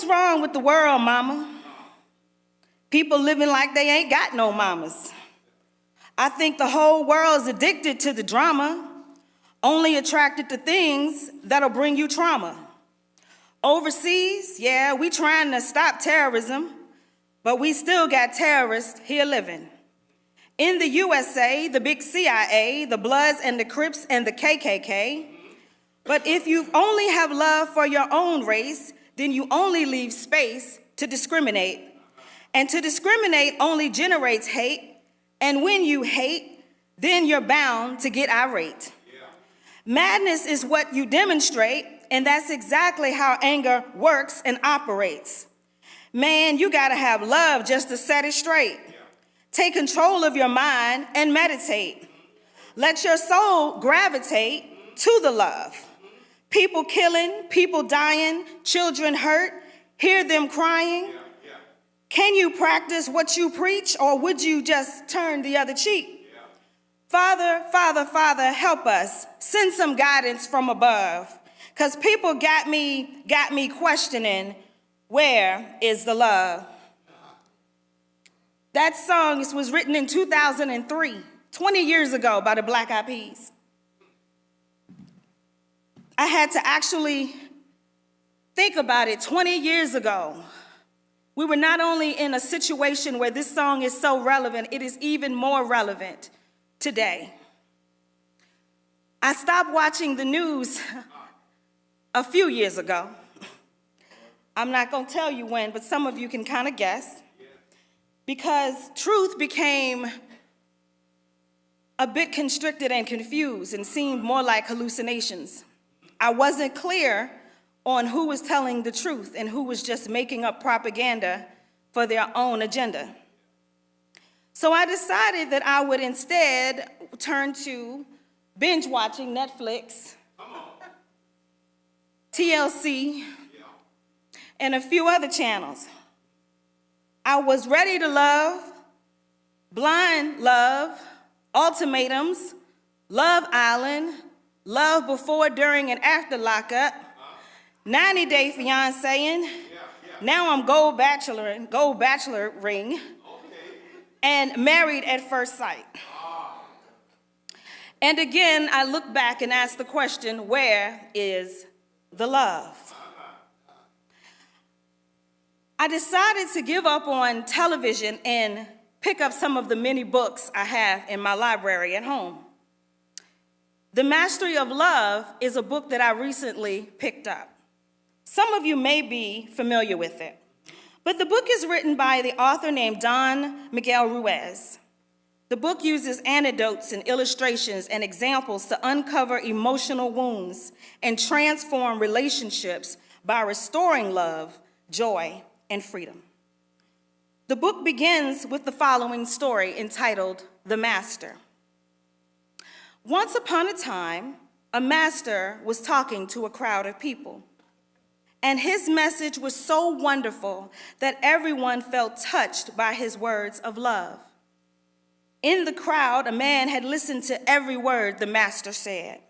wrong with the world, mama? People living like they ain't got no mamas. I think the whole world's addicted to the drama, only attracted to things that'll bring you trauma. Overseas, yeah, we trying to stop terrorism, but we still got terrorists here living. In the USA, the big CIA, the Bloods and the Crips and the KKK. But if you only have love for your own race, then you only leave space to discriminate. And to discriminate only generates hate. And when you hate, then you're bound to get irate. Yeah. Madness is what you demonstrate, and that's exactly how anger works and operates. Man, you gotta have love just to set it straight. Yeah. Take control of your mind and meditate. Let your soul gravitate to the love. People killing, people dying, children hurt, hear them crying. Yeah. Can you practice what you preach, or would you just turn the other cheek? Yeah. Father, Father, Father, help us. Send some guidance from above. Because people got me questioning, where is the love? That song was written in 2003, 20 years ago, by the Black Eyed Peas. I had to actually think about it 20 years ago. We were not only in a situation where this song is so relevant, it is even more relevant today. I stopped watching the news a few years ago. I'm not going to tell you when, but some of you can kind of guess. Because truth became a bit constricted and confused and seemed more like hallucinations. I wasn't clear on who was telling the truth and who was just making up propaganda for their own agenda. So I decided that I would instead turn to binge watching Netflix, TLC, and a few other channels. I was ready to love, blind love, ultimatums, Love Island, love before, during, and after lockup, 90-day fiancéing. Now I'm gold bachelor ring, and married at first sight. And again, I look back and ask the question, where is the love? I decided to give up on television and pick up some of the many books I have in my library at home. The Mastery of Love is a book that I recently picked up. Some of you may be familiar with it, but the book is written by the author named Don Miguel Ruiz. The book uses anecdotes and illustrations and examples to uncover emotional wounds and transform relationships by restoring love, joy, and freedom. The book begins with the following story entitled, The Master. Once upon a time, a master was talking to a crowd of people, and his message was so wonderful that everyone felt touched by his words of love. In the crowd, a man had listened to every word the master said.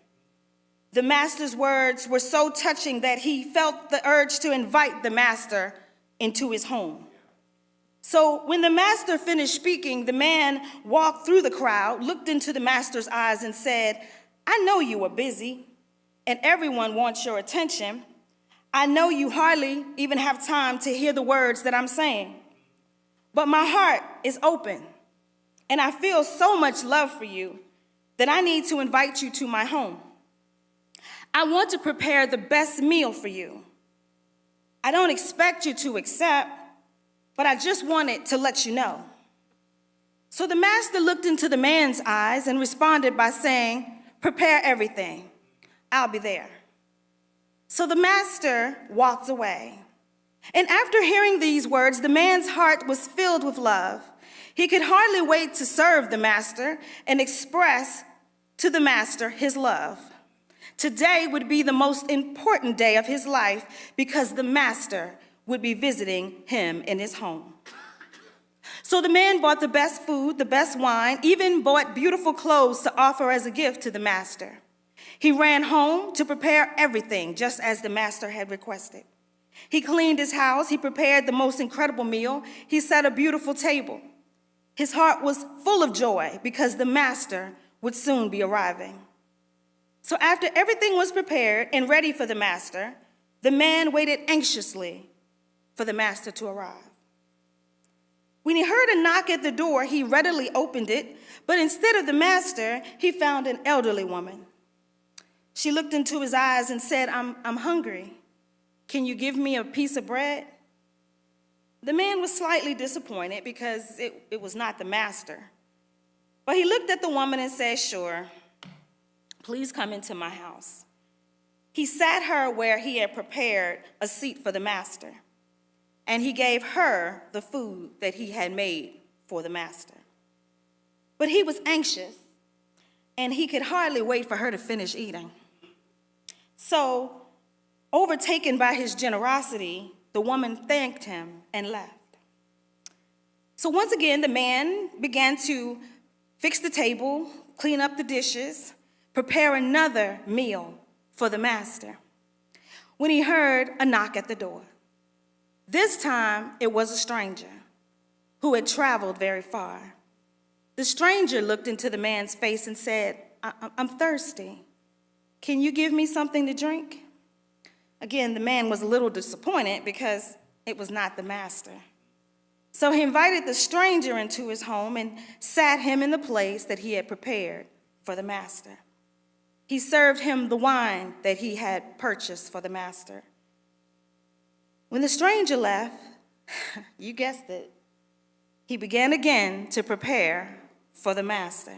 The master's words were so touching that he felt the urge to invite the master into his home. So when the master finished speaking, the man walked through the crowd, looked into the master's eyes, and said, I know you are busy, and everyone wants your attention. I know you hardly even have time to hear the words that I'm saying. But my heart is open, and I feel so much love for you that I need to invite you to my home. I want to prepare the best meal for you. I don't expect you to accept, but I just wanted to let you know. So the master looked into the man's eyes and responded by saying, prepare everything. I'll be there. So the master walked away. And after hearing these words, the man's heart was filled with love. He could hardly wait to serve the master and express to the master his love. Today would be the most important day of his life because the master would be visiting him in his home. So the man bought the best food, the best wine, even bought beautiful clothes to offer as a gift to the master. He ran home to prepare everything just as the master had requested. He cleaned his house. He prepared the most incredible meal. He set a beautiful table. His heart was full of joy because the master would soon be arriving. So after everything was prepared and ready for the master, the man waited anxiously for the master to arrive. When he heard a knock at the door, he readily opened it, but instead of the master, he found an elderly woman. She looked into his eyes and said, I'm hungry. Can you give me a piece of bread? The man was slightly disappointed because it was not the master. But he looked at the woman and said, sure, please come into my house. He sat her where he had prepared a seat for the master, and he gave her the food that he had made for the master. But he was anxious, and he could hardly wait for her to finish eating. So, overtaken by his generosity, the woman thanked him and left. So once again, the man began to fix the table, clean up the dishes, prepare another meal for the master, when he heard a knock at the door. This time, it was a stranger who had traveled very far. The stranger looked into the man's face and said, I'm thirsty. Can you give me something to drink? Again, the man was a little disappointed because it was not the master. So he invited the stranger into his home and sat him in the place that he had prepared for the master. He served him the wine that he had purchased for the master. When the stranger left, you guessed it, he began again to prepare for the master.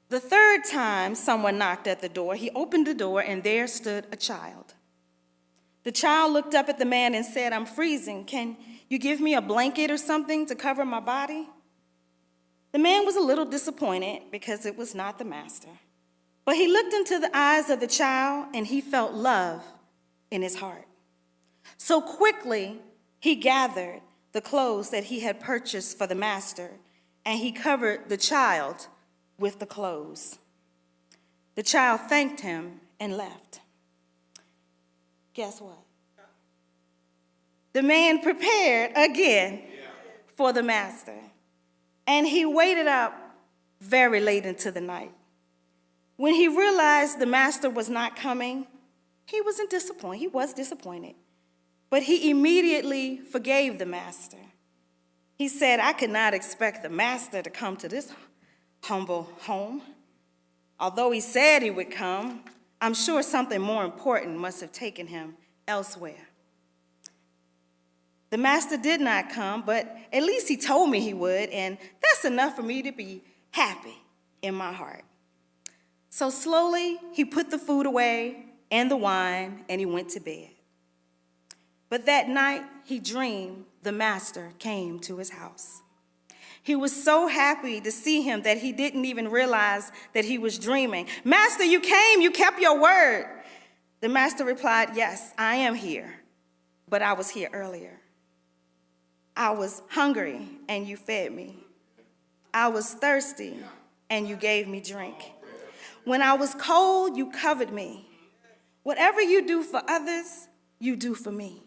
The third time someone knocked at the door, he opened the door and there stood a child. The child looked up at the man and said, I'm freezing. Can you give me a blanket or something to cover my body? The man was a little disappointed because it was not the master. But he looked into the eyes of the child and he felt love in his heart. So quickly, he gathered the clothes that he had purchased for the master and he covered the child with the clothes. The child thanked him and left. Guess what? The man prepared again for the master, and he waited up very late into the night. When he realized the master was not coming, he was disappointed, but he immediately forgave the master. He said, I could not expect the master to come to this humble home. Although he said he would come, I'm sure something more important must have taken him elsewhere. The master did not come, but at least he told me he would, and that's enough for me to be happy in my heart. So slowly, he put the food away and the wine, and he went to bed. But that night, he dreamed the master came to his house. He was so happy to see him that he didn't even realize that he was dreaming. Master, you came, you kept your word. The master replied, yes, I am here, but I was here earlier. I was hungry and you fed me. I was thirsty and you gave me drink. When I was cold, you covered me. Whatever you do for others, you do for me.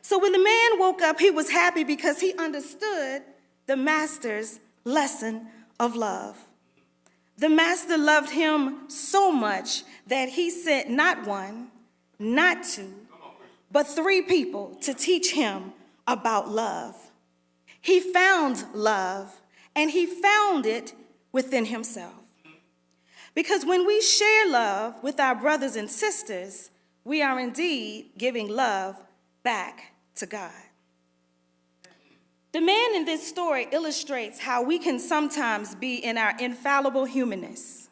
So when the man woke up, he was happy because he understood the master's lesson of love. The master loved him so much that he sent not one, not two, but 3 people to teach him about love. He found love, and he found it within himself. Because when we share love with our brothers and sisters, we are indeed giving love back to God. The man in this story illustrates how we can sometimes be in our infallible humanness.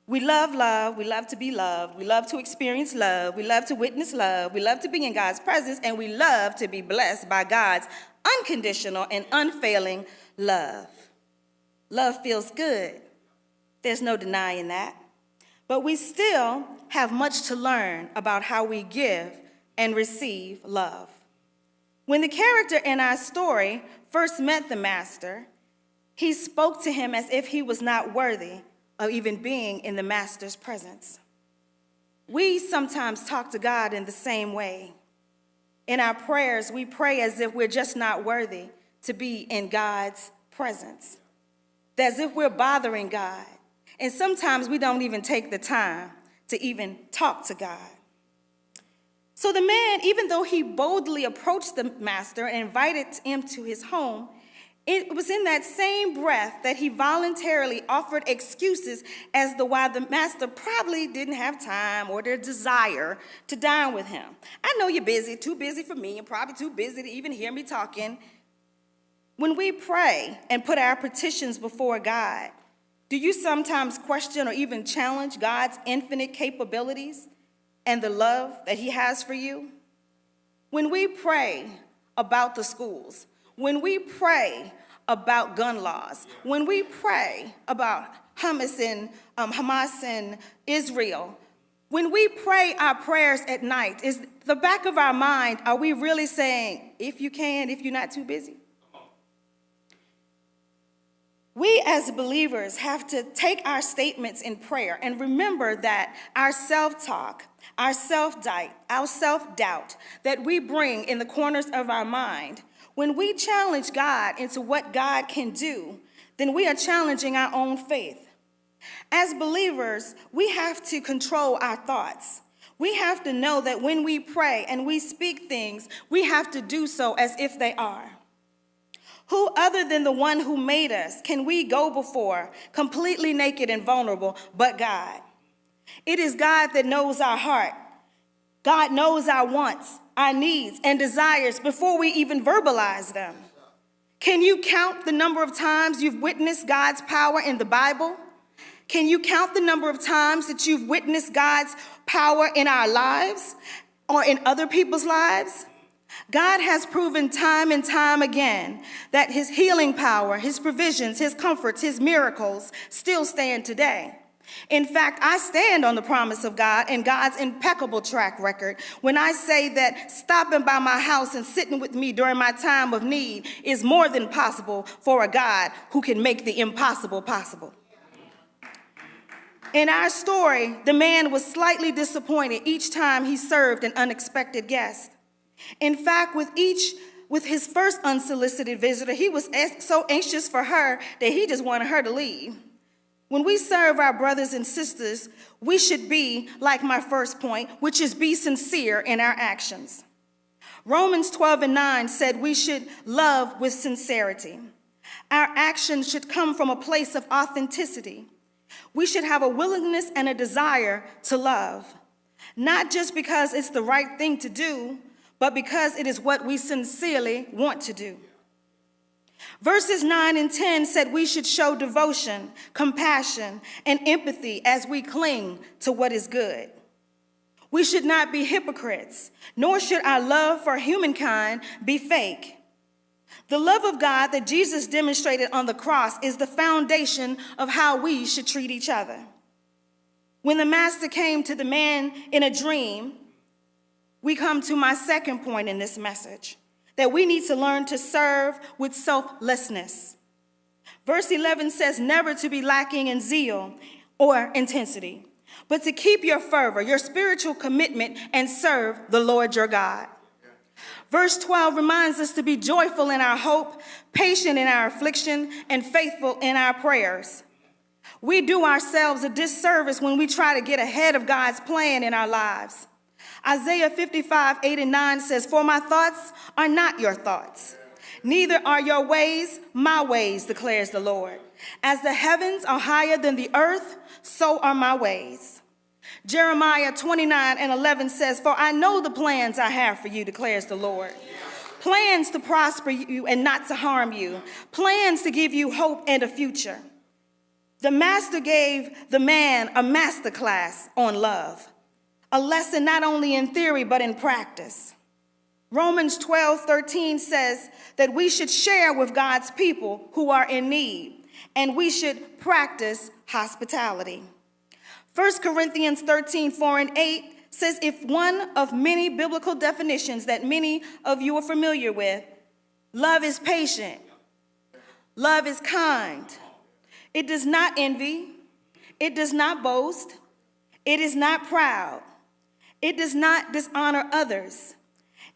We love love, we love to be loved, we love to experience love, we love to witness love, we love to be in God's presence, and we love to be blessed by God's unconditional and unfailing love. Love feels good. There's no denying that. But we still have much to learn about how we give and receive love. When the character in our story first met the master, he spoke to him as if he was not worthy of even being in the master's presence. We sometimes talk to God in the same way. In our prayers, we pray as if we're just not worthy to be in God's presence, as if we're bothering God. And sometimes we don't even take the time to even talk to God. So the man, even though he boldly approached the master and invited him to his home, it was in that same breath that he voluntarily offered excuses as to why the master probably didn't have time or the desire to dine with him. I know you're busy, too busy for me, and probably too busy to even hear me talking. When we pray and put our petitions before God, do you sometimes question or even challenge God's infinite capabilities and the love that he has for you? When we pray about the schools, when we pray about gun laws, when we pray about Hamas and Israel, when we pray our prayers at night, is the back of our mind, are we really saying, if you can, if you're not too busy? We as believers have to take our statements in prayer and remember that our self-talk, our self-doubt that we bring in the corners of our mind, when we challenge God into what God can do, then we are challenging our own faith. As believers, we have to control our thoughts. We have to know that when we pray and we speak things, we have to do so as if they are. Who other than the one who made us can we go before, completely naked and vulnerable, but God? It is God that knows our heart. God knows our wants, our needs, and desires before we even verbalize them. Can you count the number of times you've witnessed God's power in the Bible? Can you count the number of times that you've witnessed God's power in our lives or in other people's lives? God has proven time and time again that his healing power, his provisions, his comforts, his miracles still stand today. In fact, I stand on the promise of God and God's impeccable track record when I say that stopping by my house and sitting with me during my time of need is more than possible for a God who can make the impossible possible. In our story, the man was slightly disappointed each time he served an unexpected guest. In fact, with his first unsolicited visitor, he was so anxious for her that he just wanted her to leave. When we serve our brothers and sisters, we should be, like my first point, which is be sincere in our actions. Romans 12:9 said we should love with sincerity. Our actions should come from a place of authenticity. We should have a willingness and a desire to love, not just because it's the right thing to do, but because it is what we sincerely want to do. Verses 9 and 10 said we should show devotion, compassion, and empathy as we cling to what is good. We should not be hypocrites, nor should our love for humankind be fake. The love of God that Jesus demonstrated on the cross is the foundation of how we should treat each other. When the master came to the man in a dream, we come to my second point in this message, that we need to learn to serve with selflessness. Verse 11 says, never to be lacking in zeal or intensity, but to keep your fervor, your spiritual commitment, and serve the Lord your God. Verse 12 reminds us to be joyful in our hope, patient in our affliction, and faithful in our prayers. We do ourselves a disservice when we try to get ahead of God's plan in our lives. Isaiah 55:8-9 says, for my thoughts are not your thoughts, neither are your ways my ways, declares the Lord. As the heavens are higher than the earth, so are my ways. Jeremiah 29:11 says, for I know the plans I have for you, declares the Lord. Plans to prosper you and not to harm you. Plans to give you hope and a future. The master gave the man a master class on love. A lesson not only in theory, but in practice. Romans 12:13 says that we should share with God's people who are in need, and we should practice hospitality. 1 Corinthians 13:4-8 says, if one of many biblical definitions that many of you are familiar with, love is patient, love is kind, it does not envy, it does not boast, it is not proud, it does not dishonor others,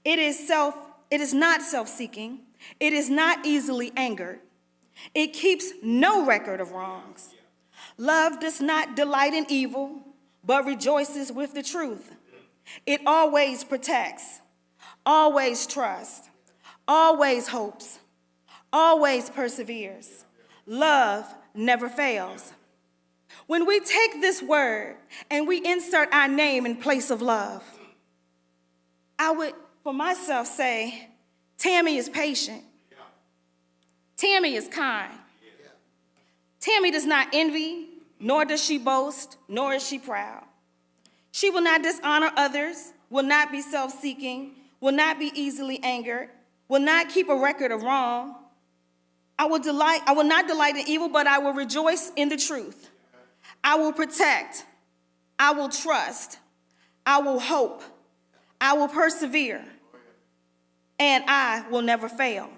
It is not self-seeking. It is not easily angered. It keeps no record of wrongs. Love does not delight in evil, but rejoices with the truth. It always protects, always trusts, always hopes, always perseveres. Love never fails. When we take this word and we insert our name in place of love, I would, for myself, say, Tammy is patient. Tammy is kind. Tammy does not envy, nor does she boast, nor is she proud. She will not dishonor others, will not be self-seeking, will not be easily angered, will not keep a record of wrong. I will not delight in evil, but I will rejoice in the truth. I will protect. I will trust. I will hope. I will persevere. And I will never fail.